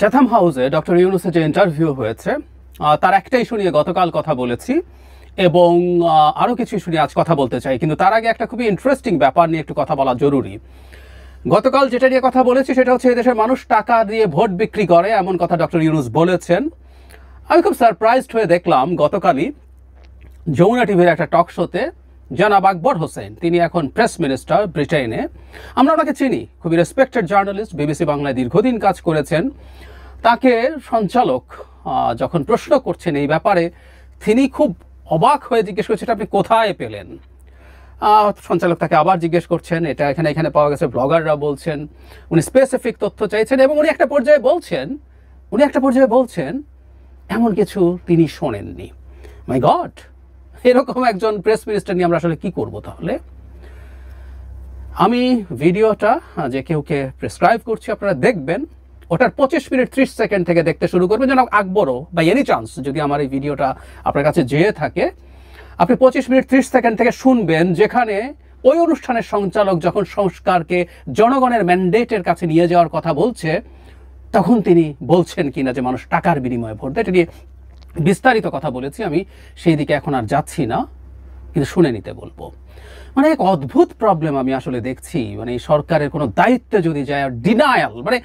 Chatham হাউসে doctor ইউনূসের যে interview হয়েছে তার একটা ইস্যু নিয়ে গতকাল কথা বলেছি এবং আরও কিছু ইস্যু নিয়ে আজ কথা বলতে চাই, কিন্তু তার আগে একটা খুবই ইন্টারেস্টিং ব্যাপার নিয়ে একটু কথা বলা জরুরি। গতকাল যেটা নিয়ে কথা বলেছি সেটা হচ্ছে এদেশের মানুষ টাকা দিয়ে ভোট বিক্রি করে, এমন কথা ডক্টর ইউনূস বলেছেন। আমি খুব সারপ্রাইজড হয়ে দেখলাম গতকালই যমুনা টিভির একটা টক শোতে জনাব আকবর হোসেন, তিনি এখন প্রেস মিনিস্টার ব্রিটেনে, আমরা ওনাকে চিনি, খুবই রেসপেক্টেড জার্নালিস্ট, বিবিসি বাংলায় দীর্ঘদিন কাজ করেছেন। তাকে সঞ্চালক যখন প্রশ্ন করছেন এই ব্যাপারে, তিনি খুব অবাক হয়ে জিজ্ঞেস করছেন এটা আপনি কোথায় পেলেন। সঞ্চালক তাকে আবার জিজ্ঞেস করছেন এটা এখানে পাওয়া গেছে, ব্লগাররা বলছেন, উনি স্পেসিফিক তথ্য চাইছেন এবং উনি একটা পর্যায়ে বলছেন এমন কিছু তিনি শোনেননি। মাই গড, এরকম একজন প্রেস মিনিস্টার নিয়ে আমরা আসলে কি করব? তাহলে আমি ভিডিওটা যে কেউকে প্রেসক্রাইব করছি, আপনারা দেখবেন, ওটার 25 মিনিট 30 সেকেন্ড থেকে দেখতে শুরু করবেন। যেন আকবরও বা এনি চান্স যদি আমার এই ভিডিওটা আপনার কাছে যেয়ে থাকে, আপনি 25 মিনিট 30 সেকেন্ড থেকে শুনবেন, যেখানে ওই অনুষ্ঠানের সঞ্চালক যখন সংস্কারকে জনগণের ম্যান্ডেটের কাছে নিয়ে যাওয়ার কথা বলছে, তখন তিনি বলছেন কিনা যে মানুষ টাকার বিনিময়ে ভোট দেয়। এটা নিয়ে বিস্তারিত কথা বলেছি, আমি সেই দিকে এখন আর যাচ্ছি না, কিন্তু শুনে নিতে বলবো। মানে এক অদ্ভুত প্রবলেম আমি আসলে দেখছি, মানে এই সরকারের কোনো দায়িত্বে যদি যায়, ডিনায়াল, মানে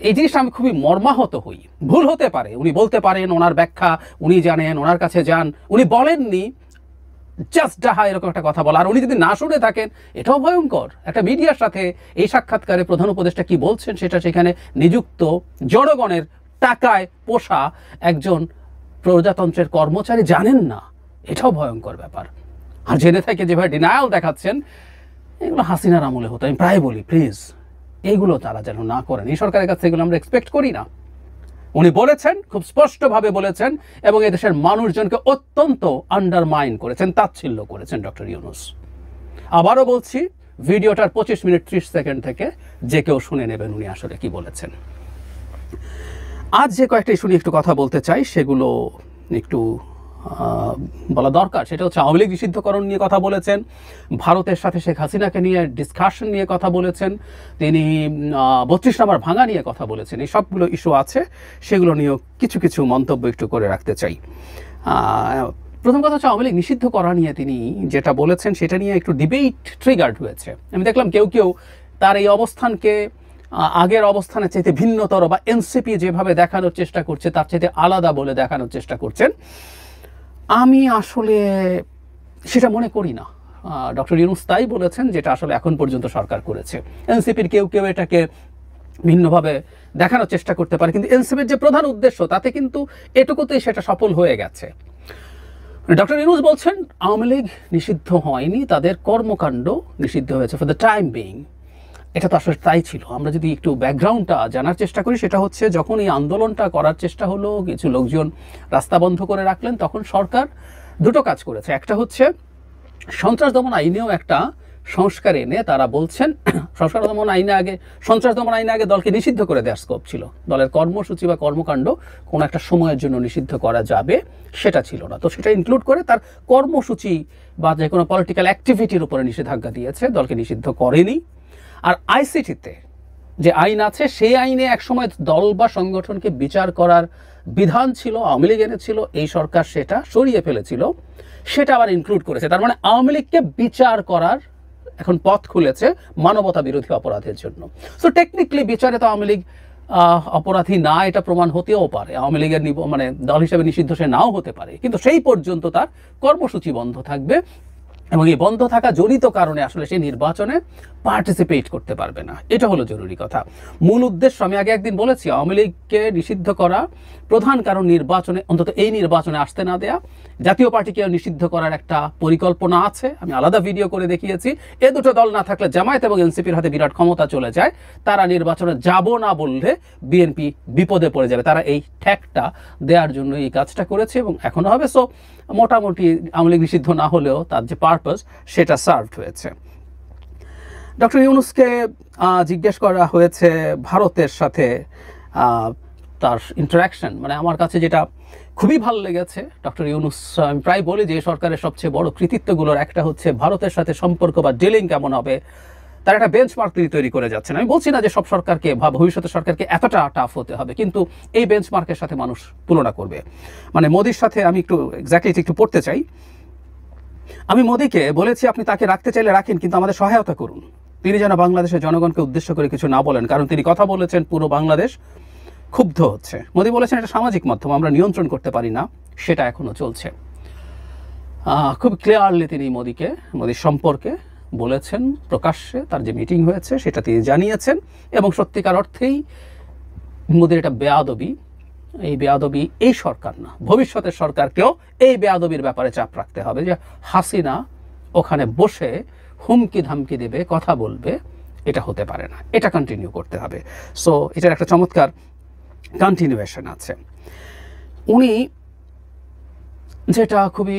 এই জিনিসটা আমি খুবই মর্মাহত হই। ভুল হতে পারে, উনি বলতে পারেন, ওনার ব্যাখ্যা উনি জানেন, ওনার কাছে যান, উনি বলেননি, জাস্ট ডাহা এরকম একটা কথা বলা। আর উনি যদি না শুনে থাকেন, এটাও ভয়ঙ্কর। একটা মিডিয়ার সাথে এই সাক্ষাৎকারে প্রধান উপদেষ্টা কি বলছেন সেটা সেখানে নিযুক্ত জনগণের টাকায় পোষা একজন প্রজাতন্ত্রের কর্মচারী জানেন না, এটাও ভয়ঙ্কর ব্যাপার। আর জেনে থাকে যেভাবে ডিনায়াল দেখাচ্ছেন, এগুলো হাসিনার আমলে হতো। আমি প্রায় বলি প্লিজ এইগুলো তারা যেন না করেন, এই সরকারের কাছে এগুলো আমরা এক্সপেক্ট করি না। উনি বলেছেন, খুব স্পষ্টভাবে বলেছেন, এবং এদেশের মানুষজনকে অত্যন্ত আন্ডারমাইন করেছেন, তাচ্ছিল্য করেছেন ডক্টর ইউনূস। আবারও বলছি, ভিডিওটার 25 মিনিট 30 সেকেন্ড থেকে যে কেউ শুনে নেবেন উনি আসলে কি বলেছেন। আজ যে কয়েকটা ইস্যু নিয়ে একটু কথা বলতে চাই, সেগুলো একটু বলা দরকার। সেটা হচ্ছে আওয়ামী লীগ নিষিদ্ধকরণ নিয়ে কথা বলেছেন, ভারতের সাথে শেখ হাসিনাকে নিয়ে ডিসকাশন নিয়ে কথা বলেছেন, তিনি 32 নম্বর ভাঙা নিয়ে কথা বলেছেন। এই সবগুলো ইস্যু আছে, সেগুলো নিয়েও কিছু কিছু মন্তব্য একটু করে রাখতে চাই। প্রথম কথা হচ্ছে আওয়ামী লীগ নিষিদ্ধ করা নিয়ে তিনি যেটা বলেছেন সেটা নিয়ে একটু ডিবেট ট্রিগার্ড হয়েছে। আমি দেখলাম কেউ কেউ তার এই অবস্থানকে আগের অবস্থানের চাইতে ভিন্নতর, বা এনসিপি যেভাবে দেখানোর চেষ্টা করছে তার চাইতে আলাদা বলে দেখানোর চেষ্টা করছেন। আমি আসলে সেটা মনে করি না। ডক্টর ইউনূস তাই বলেছেন যেটা আসলে এখন পর্যন্ত সরকার করেছে। এনসিপির কেউ কেউ এটাকে ভিন্নভাবে দেখানোর চেষ্টা করতে পারে, কিন্তু এনসিপির যে প্রধান উদ্দেশ্য তাতে কিন্তু এটুকুতেই সেটা সফল হয়ে গেছে। ডক্টর ইউনূস বলছেন আওয়ামী লীগ নিষিদ্ধ হয়নি, তাদের কর্মকাণ্ড নিষিদ্ধ হয়েছে ফর দ্য টাইম বিং। এটা তো আসলে তাই ছিল। আমরা যদি একটু ব্যাকগ্রাউন্ডটা জানার চেষ্টা করি, সেটা হচ্ছে যখন এই আন্দোলনটা করার চেষ্টা হলো, কিছু লোকজন রাস্তা বন্ধ করে রাখলেন, তখন সরকার দুটো কাজ করেছে। একটা হচ্ছে সন্ত্রাস দমন আইনেও একটা সংস্কার এনে তারা বলছেন, সন্ত্রাস দমন আইনে আগে দলকে নিষিদ্ধ করে দেওয়ার স্কোপ ছিল, দলের কর্মসূচি বা কর্মকাণ্ড কোনো একটা সময়ের জন্য নিষিদ্ধ করা যাবে সেটা ছিল না। তো সেটা ইনক্লুড করে তার কর্মসূচি বা যে কোনো পলিটিক্যাল অ্যাক্টিভিটির উপরে নিষেধাজ্ঞা দিয়েছে, দলকে নিষিদ্ধ করেনি। আর আইসিটিতে যে আইন আছে, সেই আইনে একসময় দল বা সংগঠনকে বিচার করার বিধান ছিল, আওয়ামী লীগ এনেছিল, এই সরকার সেটা সরিয়ে ফেলেছিল, সেটা আবার ইনক্লুড করেছে। তার মানে আওয়ামী লীগকে বিচার করার এখন পথ খুলেছে মানবতা বিরোধী অপরাধের জন্য। সো টেকনিক্যালি বিচারে তো আওয়ামী লীগ অপরাধী না, এটা প্রমাণ হতেও পারে। আওয়ামী লীগের মানে দল হিসেবে নিষিদ্ধ সে নাও হতে পারে, কিন্তু সেই পর্যন্ত তার কর্মসূচি বন্ধ থাকবে, এবং এই বন্ধ থাকা জনিত কারণে আসলে সে নির্বাচনে পার্টিসিপেট করতে পারবে না। এটা হলো জরুরি কথা। মূল উদ্দেশ্য আমি আগে একদিন বলেছি, আওয়ামী লীগকে নিষিদ্ধ করা প্রধান কারণ নির্বাচনে, অন্তত এই নির্বাচনে আসতে না দেয়া। জাতীয় পার্টিকে নিষিদ্ধ করার একটা পরিকল্পনা আছে, আমি আলাদা ভিডিও করে দেখিয়েছি। এ দুটো দল না থাকলে জামায়াত এবং এনসিপির হাতে বিরাট ক্ষমতা চলে যায়, তারা নির্বাচনে যাব না বললে বিএনপি বিপদে পড়ে যাবে। তারা এই ঠ্যাকটা দেওয়ার জন্য এই কাজটা করেছে এবং এখনো হবে। সো মোটামুটি আওয়ামী লীগ নিষিদ্ধ না হলেও তার যে পারপাস সেটা সার্ভড হয়েছে। ডক্টর ইউনূসকে জিজ্ঞেস করা হয়েছে ভারতের সাথে তার ইন্টারাকশন, মানে আমার কাছে যেটা খুবই ভালো লেগেছে ডক্টর ইউনূস, আমি প্রায় বলি যে সরকারের সবচেয়ে বড় কৃতিত্বগুলোর একটা হচ্ছে ভারতের সাথে সম্পর্ক বা ডিলিং কেমন হবে তারা একটা বেঞ্চমার্ক তৈরি করে যাচ্ছেন। আমি বলছি না যে সব সরকারকে বা ভবিষ্যতের সরকারকে এতটা টাফ হতে হবে, কিন্তু এই বেঞ্চমার্কের সাথে মানুষ তুলনা করবে। মানে মোদির সাথে আমি একটু এক্স্যাক্টলি একটু পড়তে চাই। আমি মোদিকে বলেছি আপনি তাকে রাখতে চাইলে রাখেন, কিন্তু আমাদের সহায়তা করুন। তিনি যেন বাংলাদেশের জনগণকে উদ্দেশ্য করে কিছু না বলেন, কারণ তিনি কথা বলেছেন পুরো বাংলাদেশ ক্ষুব্ধ হচ্ছে। মোদি বলেছেন এটা সামাজিক মাধ্যম, আমরা নিয়ন্ত্রণ করতে পারি না, সেটা এখনো চলছে। খুব ক্লিয়ারলি তিনি মোদির সম্পর্কে বলেছেন, প্রকাশ্যে তার যে মিটিং হয়েছে সেটা তিনি জানিয়েছেন, এবং সত্যিকার অর্থেই মোদির এটা বেয়াদবি। এই বেয়াদবি এই সরকার না, ভবিষ্যতের সরকারকেও এই বেয়াদবির ব্যাপারে চাপ রাখতে হবে যে হাসিনা ওখানে বসে হুমকি ধামকি দেবে, কথা বলবে, এটা হতে পারে না, এটা কন্টিনিউ করতে হবে। সো এটার একটা চমৎকার কন্টিনিউয়েশন আছে। উনি যেটা খুবই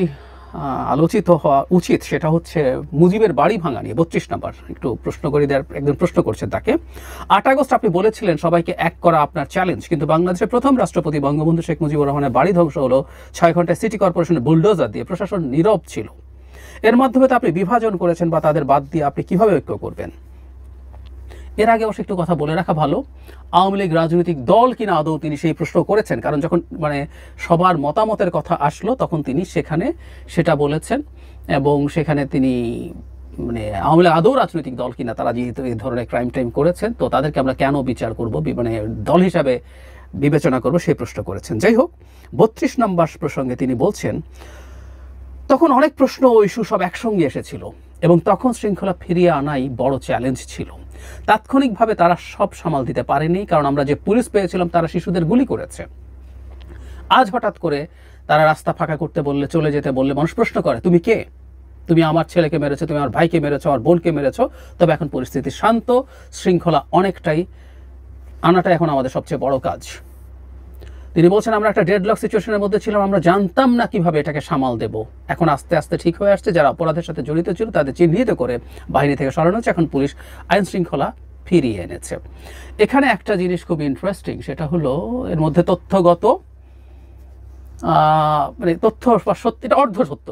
আলোচিত হওয়া উচিত সেটা হচ্ছে মুজিবের বাড়ি ভাঙা নিয়ে 32 নম্বর একটু প্রশ্ন করে দেওয়ার, একজন প্রশ্ন করছেন তাকে। 8 আগস্ট আপনি বলেছিলেন সবাইকে এক করা আপনার চ্যালেঞ্জ, কিন্তু বাংলাদেশের প্রথম রাষ্ট্রপতি বঙ্গবন্ধু শেখ মুজিবুর রহমানের বাড়ি ধ্বংস হলো 6 ঘন্টায় সিটি কর্পোরেশনের বুলডোজার দিয়ে, প্রশাসন নীরব ছিল। এর মাধ্যমে তো আপনি বিভাজন করেছেন, বা তাদের বাদ দিয়ে আপনি কিভাবে ঐক্য করবেন? এর আগে অবশ্য একটু কথা বলে রাখা ভালো, আওয়ামী লীগ রাজনৈতিক দল কিনা আদৌ তিনি সেই প্রশ্ন করেছেন, কারণ যখন মানে সবার মতামতের কথা আসলো তখন তিনি সেখানে সেটা বলেছেন, এবং সেখানে তিনি মানে আওয়ামী লীগ আদৌ রাজনৈতিক দল কিনা, তারা যেহেতু এই ধরনের ক্রাইম টাইম করেছেন তো তাদেরকে আমরা কেন বিচার করব, মানে দল হিসাবে বিবেচনা করব, সেই প্রশ্ন করেছেন। যাই হোক, 32 নম্বর প্রসঙ্গে তিনি বলছেন তখন অনেক প্রশ্ন ও ইস্যু সব একসঙ্গে এসেছিল, এবং তখন শৃঙ্খলা ফিরিয়ে আনাই বড় চ্যালেঞ্জ ছিল। তাৎক্ষণিকভাবে তারা সব সামাল দিতে পারেনি, কারণ আমরা যে পুলিশ পেয়েছিলাম তারা শিশুদের গুলি করেছে। আজ হঠাৎ করে তারা রাস্তা ফাঁকা করতে বললে, চলে যেতে বললে মানুষ প্রশ্ন করে তুমি কে? তুমি আমার ছেলেকে মেরেছো, তুমি আমার ভাইকে মেরেছো, আমার বোনকে মেরেছো। তবে এখন পরিস্থিতি শান্ত, শৃঙ্খলা অনেকটাই আনাটা এখন আমাদের সবচেয়ে বড় কাজ। তিনি বলছেন আমরা একটা ডেডলক সিচুয়েশনের মধ্যে ছিলাম, আমরা জানতাম না কিভাবে এটাকে সামাল দেব। এখন আস্তে আস্তে ঠিক হয়ে আসছে, যারা অপরাধের সাথে জড়িত ছিল তাদের চিহ্নিত করে বাহিনী থেকে সরানো হচ্ছে, এখন পুলিশ আইন শৃঙ্খলা ফিরিয়ে এনেছে। এখানে একটা জিনিস খুব ইন্টারেস্টিং, সেটা হলো এর মধ্যে তথ্যগত মানে তথ্য বা সত্যিটা অর্ধ সত্য,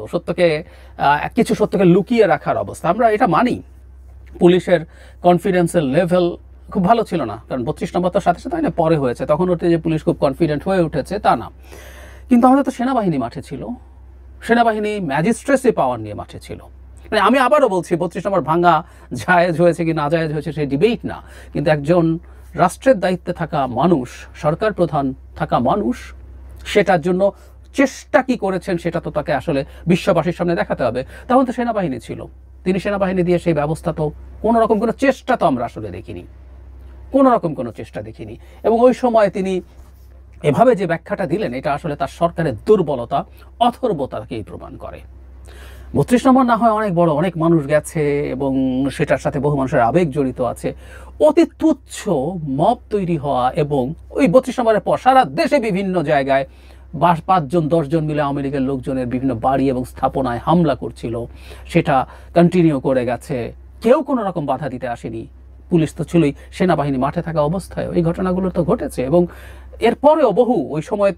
কিছু সত্যকে লুকিয়ে রাখার অবস্থা। আমরা এটা মানি, পুলিশের কনফিডেন্সের লেভেল খুব ভালো ছিল না, কারণ 32 নম্বর তো সাথে সাথে পরে হয়েছে, তখন ওতে যে পুলিশ খুব কনফিডেন্ট হয়ে উঠেছে তা না। কিন্তু আমাদের তো সেনাবাহিনী মাঠে ছিল, সেনাবাহিনী ম্যাজিস্ট্রেসি পাওয়ার নিয়ে মাঠে ছিল। মানে আমি আবারও বলছি 32 নম্বর ভাঙা জায়েজ হয়েছে কি না জায়েজ হয়েছে সেই ডিবেট না, কিন্তু একজন রাষ্ট্রের দায়িত্বে থাকা মানুষ, সরকার প্রধান থাকা মানুষ, সেটার জন্য চেষ্টা কি করেছেন সেটা তো তাকে আসলে বিশ্ববাসীর সামনে দেখাতে হবে। তখন তো সেনাবাহিনী ছিল, তিনি সেনাবাহিনী দিয়ে সেই ব্যবস্থা তো কোনো রকম কোনো চেষ্টা তো আমরা আসলে দেখিনি, কোনো রকম কোনো চেষ্টা দেখিনি। এবং ওই সময় তিনি এভাবে যে ব্যাখ্যাটা দিলেন এটা আসলে তার সরকারের দুর্বলতা, অথর্বতাকেই প্রমাণ করে। 32 নম্বর না হয় অনেক বড়, অনেক মানুষ গেছে এবং সেটার সাথে বহু মানুষের আবেগ জড়িত আছে। অতি তুচ্ছ মব তৈরি হওয়া, এবং ওই 32 নম্বরের পর সারা দেশে বিভিন্ন জায়গায় 5 জন 10 জন মিলে আওয়ামী লীগের লোকজনের বিভিন্ন বাড়ি এবং স্থাপনায় হামলা করছিল, সেটা কন্টিনিউ করে গেছে, কেউ কোনো রকম বাধা দিতে আসেনি। পুলিশ তো ছিলই, সেনাবাহিনী মাঠে থাকা অবস্থায় এই ঘটনাগুলো তো ঘটেছে, এবং এরপরেও বহু, ওই সময়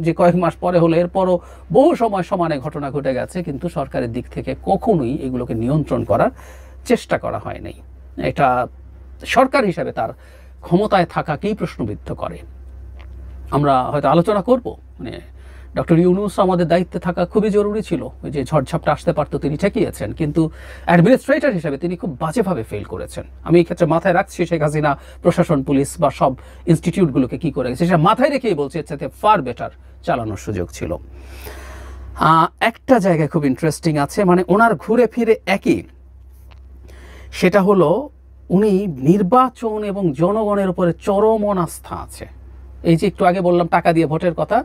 যে কয়েক মাস পরে হলো এরপরও বহু সময় সমানে ঘটনা ঘটে গেছে, কিন্তু সরকারের দিক থেকে কখনোই এগুলোকে নিয়ন্ত্রণ করার চেষ্টা করা হয়নি। এটা সরকার হিসাবে তার ক্ষমতায় থাকাকেই প্রশ্নবিদ্ধ করে। আমরা হয়তো আলোচনা করব, মানে ডক্টর ইউনূস আমাদের দায়িত্বে থাকা খুবই জরুরি ছিল, ওই যে ঝড়ঝাপটা আসতে পারতো তিনি ঠেকিয়েছেন, কিন্তু অ্যাডমিনিস্ট্রেটর হিসেবে তিনি খুব বাজেভাবে ফেল করেছেন। আমি এই ক্ষেত্রে মাথায় রাখছি শেখ হাসিনা প্রশাসন, পুলিশ বা সব ইনস্টিটিউটগুলোকে কি করে গেছে সেটা মাথায় রেখেই বলছি, এর সাথে ফার বেটার চালানোর সুযোগ ছিল। একটা জায়গায় খুব ইন্টারেস্টিং আছে, মানে ওনার ঘুরে ফিরে একই, সেটা হলো উনি নির্বাচন এবং জনগণের উপরে চরম অনাস্থা আছে। এই যে একটু আগে বললাম টাকা দিয়ে ভোটের কথা,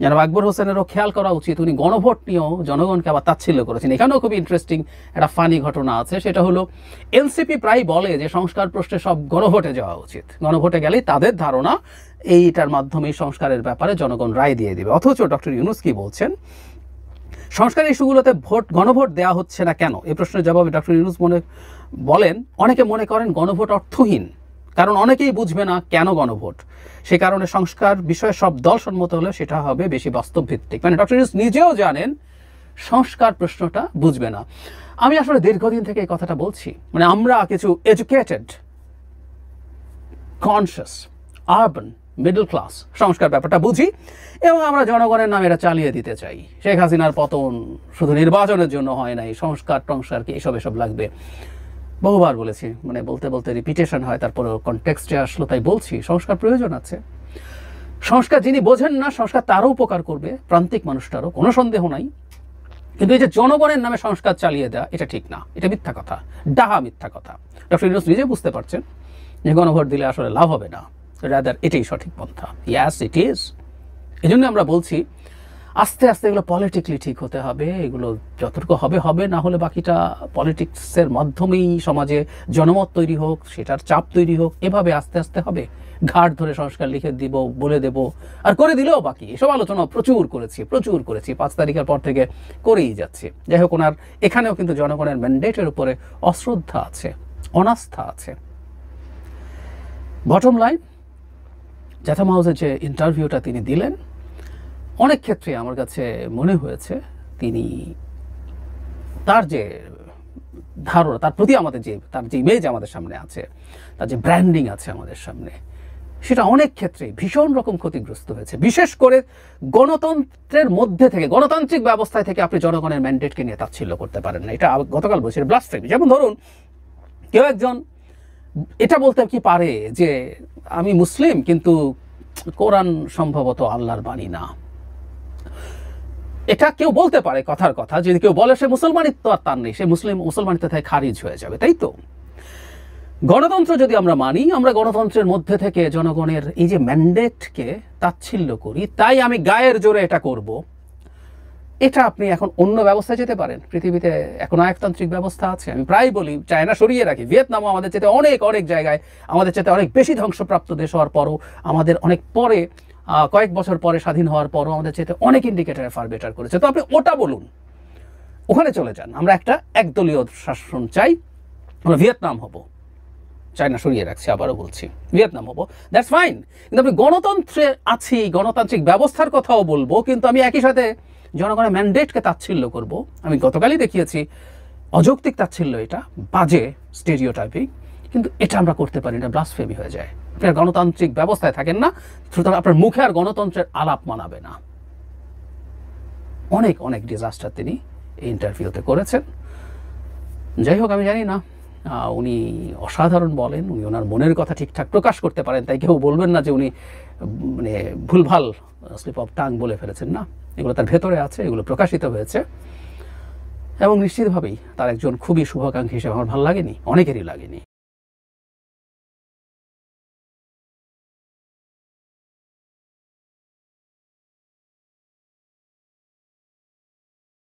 জনাব আকবর হোসেনেরও খেয়াল করা উচিত, উনি গণভোট নিয়েও জনগণকে আবার তাচ্ছিল্য করেছেন। এখানেও খুব ইন্টারেস্টিং একটা ফানি ঘটনা আছে, সেটা হলো এনসিপি প্রায় বলে যে সংস্কার প্রশ্নে সব গণভোটে যাওয়া উচিত, গণভোটে গেলেই তাদের ধারণা এইটার মাধ্যমে সংস্কারের ব্যাপারে জনগণ রায় দিয়ে দেবে। অথচ ডক্টর ইউনূস কি বলছেন, সংস্কার ইস্যুগুলোতে গণভোট দেওয়া হচ্ছে না কেন? এই প্রশ্নের জবাবে ডক্টর ইউনূস বলেন অনেকে মনে করেন গণভোট অর্থহীন, কারণ অনেকেই বুঝবে না কেন গণভোট, সে কারণে সংস্কার বিষয়ে সব দল সম্মত হলে সেটা হবে বেশি বাস্তব ভিত্তিক। মানে ডক্টর ইউনূস নিজেও জানেন সংস্কার প্রশ্নটা বুঝবে না। আমি আসলে দীর্ঘদিন থেকে এই কথাটা বলছি, মানে আমরা কিছু educated, conscious, urban, middle class সংস্কার ব্যাপারটা বুঝি এবং আমরা জনগণের নামে এটা চালিয়ে দিতে চাই। শেখ হাসিনার পতন শুধু নির্বাচনের জন্য হয় নাই, সংস্কার টংস্কার কি এসব লাগবে, বহুবার বলেছি, মানে বলতে বলতে রিপিটেশন হয়, তারপরে কনটেক্সটে আসলো তাই বলছি সংস্কার প্রয়োজন আছে। সংস্কার যিনি বোঝেন না সংস্কার তারও উপকার করবে, প্রান্তিক মানুষটারও, কোনো সন্দেহ নাই। কিন্তু এই যে জনগণের নামে সংস্কার চালিয়ে দেওয়া এটা ঠিক না, এটা মিথ্যা কথা, ডাহা মিথ্যা কথা। ডক্টর ইউনূস নিজে বুঝতে পারছেন যে গণভোট দিলে আসলে লাভ হবে না, রাদার এটাই সঠিক পন্থা। ইয়াস ইট ইজ। এই জন্য আমরা বলছি আস্তে আস্তে এগুলো পলিটিক্যালি ঠিক হতে হবে, এগুলো যতটুকু হবে হবে, না হলে বাকিটা পলিটিক্সের মাধ্যমেই সমাজে জনমত তৈরি হোক, সেটার চাপ তৈরি হোক, এভাবে আস্তে আস্তে হবে। ঘাট ধরে সংস্কার লিখে দিব, বলে দেব, আর করে দিলেও বাকি। এসব আলোচনা প্রচুর করেছি 5 তারিখের পর থেকে করেই যাচ্ছি। যাই হোক, ওনার এখানেও কিন্তু জনগণের ম্যান্ডেটের উপরে অশ্রদ্ধা আছে, অনাস্থা আছে। বটম লাইন, চ্যাথাম হাউসের যে ইন্টারভিউটা তিনি দিলেন, অনেক ক্ষেত্রে আমার কাছে মনে হয়েছে তিনি তার যে ধারণা, তার প্রতি আমাদের তার যে ইমেজ আমাদের সামনে আছে, তার যে ব্র্যান্ডিং আছে আমাদের সামনে, সেটা অনেক ক্ষেত্রে ভীষণ রকম ক্ষতিগ্রস্ত হয়েছে। বিশেষ করে গণতন্ত্রের মধ্যে থেকে, গণতান্ত্রিক ব্যবস্থায় থেকে আপনি জনগণের ম্যান্ডেটকে নিয়ে তাচ্ছিল্য করতে পারেন না। এটা গতকাল বলছি, ব্লাসফেমি। যেমন ধরুন, কেউ একজন এটা বলতে কি পারে যে আমি মুসলিম কিন্তু কোরআন সম্ভবত আল্লাহর বাণী না। এটা কেউ বলতে পারে, কথার কথা। যদি কেউ বলে সে মুসলমানিত্ব আর তার নেই, সে মুসলমানিত্ব থেকে খারিজ হয়ে যাবে, তাই তো? গণতন্ত্র যদি আমরা মানি, আমরা গণতন্ত্রের মধ্যে থেকে জনগণের এই যে ম্যান্ডেটকে তাচ্ছিল্য করি, তাই আমি গায়ের জোরে এটা করব, এটা আপনি এখন অন্য ব্যবস্থায় যেতে পারেন। পৃথিবীতে এখন নায়কতান্ত্রিক ব্যবস্থা আছে। আমি প্রায় বলি, চায়না সরিয়ে রাখি, ভিয়েতনামও আমাদের চেয়ে অনেক জায়গায় আমাদের চেয়ে অনেক বেশি ধ্বংসপ্রাপ্ত দেশ হওয়ার পরও, আমাদের অনেক পরে, কয়েক বছর পরে স্বাধীন হওয়ার পরও আমাদের চেয়ে অনেক ইন্ডিকেটরে ফার বেটার করেছে। তো আপনি ওটা বলুন, ওখানে চলে যান। আমরা একটা একদলীয় শাসন চাই, আমরা ভিয়েতনাম হব। চায়না সরিয়ে রাখছি, আবারও বলছি, ভিয়েতনাম হবো, দ্যাটস ফাইন। কিন্তু আমি গণতন্ত্রে আছি, গণতান্ত্রিক ব্যবস্থার কথাও বলবো, কিন্তু আমি একই সাথে জনগণের ম্যান্ডেটকে তাচ্ছিল্য করব। আমি গতকালই দেখিয়েছি অযৌক্তিক তাচ্ছিল্য, এটা বাজে স্টেরিওটাইপিং, কিন্তু এটা আমরা করতে পারি না, ব্লাসফেমি হয়ে যায়। আপনি গণতান্ত্রিক ব্যবস্থায় থাকেন না, সুতরাং আপনার মুখে আর গণতন্ত্রের আলাপ মানাবে না। অনেক ডিজাস্টার তিনি এই ইন্টারভিউতে করেছেন। যাই হোক, আমি জানি না, উনি অসাধারণ বলেন, উনি ওনার মনের কথা ঠিকঠাক প্রকাশ করতে পারেন, তাই কেউ বলবেন না যে উনি মানে ভুলভাল স্লিপ অফ টাং বলে ফেলেছেন। না, এগুলো তার ভেতরে আছে, এগুলো প্রকাশিত হয়েছে, এবং নিশ্চিতভাবেই তার একজন খুবই শুভাকাঙ্ক্ষী হিসেবে আমার ভালো লাগেনি, অনেকেরই লাগেনি।